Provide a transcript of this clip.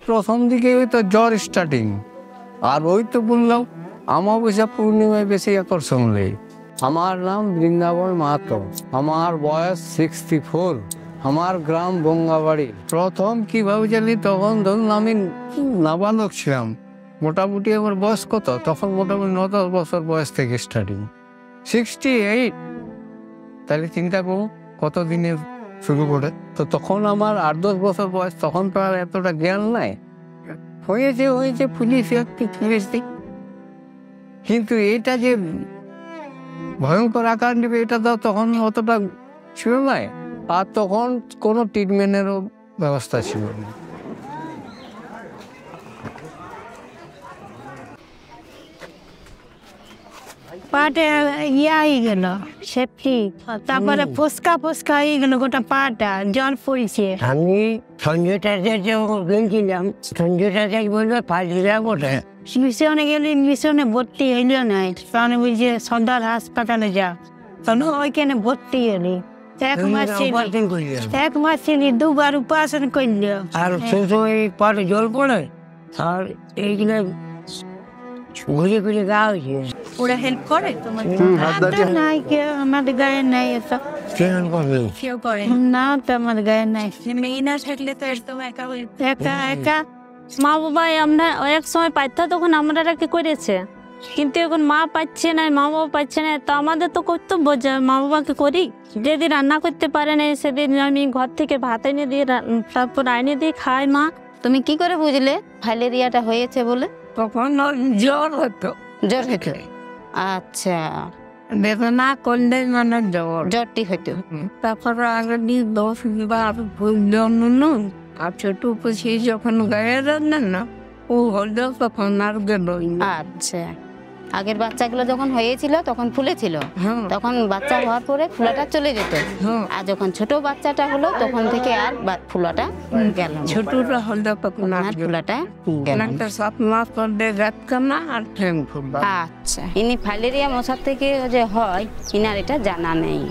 প্রথম দিকে ওই তো জ্বর স্টার্টিং, আর ওই তো বললাম অমাবস্যা পূর্ণিমায় বেশি আকর্ষণ নেই। আমার নাম বৃন্দাবন মাহাতো, আমার বয়স 64, আমার গ্রাম বঙ্গাবাড়ি। প্রথম কিভাবে জানি, তখন ধরুন আমি নাবালক ছিলাম, মোটামুটি আমার বয়স কত তখন, মোটামুটি 9-10 বছর বয়স থেকে স্টার্টিং। 68, তাহলে চিন্তা করুন কত দিনে শুরু করে। তো তখন আমার 8-10 বছর বয়স, তখন তো আর এতটা জ্ঞান নাই। হয়েছে পুলিশ একটু ফিরেছি, কিন্তু এটা যে ভয়ঙ্কর আকার নেবে এটা তো তখন অতটা ছিল না। আর তখন কোনো ট্রিটমেন্টেরও ব্যবস্থা ছিল না। পাটে ইয়া হয়ে গেল সেফটি, তারপরে ফসকা হয়ে গেল গোটা পাটা, জ্বর পড়েছে। আমি সঞ্জয় চাচার যখন গেছিলাম, সঞ্জয় চাচাই বললো ফাজিরা বটে। মিশনে গেলে মিশনে ভর্তি হইল নাই, কারণ বলছে সদর হাসপাতালে যা, তখন ওইখানে ভর্তি হলি। এক মাস ছিলি, 2 বার উপাসন করল। আর সেই সময় পাটে জল পড়ে, আর এইগুলো ঘুরে ঘুরে গা হয়েছে। ওরা হেল্প করে তোমার? নাই, কেউ আমাদের গায়ে নাই এসব। কেউ করে না তো, আমার গায়ে নাই। মেয়ে না থাকলে তো একদম একা মা বাবা আমরা এক সময় পাইতো, তখন আমরা কি করেছে, কিন্তু এখন মা পাচ্ছে না, মা বাবা পাচ্ছে না, তো আমাদের তো কর্তব্য যে মা বাবাকে করি। যেদিন রান্না করতে পারে না সেদিন আমি ঘর থেকে ভাত এনে দিয়ে তারপর আইনে দিয়ে খাই। মা, তুমি কি করে বুঝলে ফাইলেরিয়াটা হয়েছে বলে? তখন জ্বর হতো। জ্বর হতো? আচ্ছা, বেদনা করলে মানে জ্বরটি হতো। তারপরে আগে 10 বার ভুল আর ছোট পুষি যখন গায়ে রান্না না ও হলো, তখন আর গেল। আচ্ছা, আগের বাচ্চাগুলো যখন হয়েছিল তখন ফুলেছিল, তখন বাচ্চা হওয়ার পরে ফুলাটা চলে যেত, আর যখন ছোট বাচ্চাটা হলো তখন থেকে আর ফুলাটা গেল। ছোটটা হলো তখন আর ফুলাটা গেল। 7 মাস পর যাচ্ছে না আর ঠ্যাং ফুলবা। আচ্ছা, ইনি ফাইলেরিয়া মশার থেকে যে হয় ইনার এটা জানা নেই।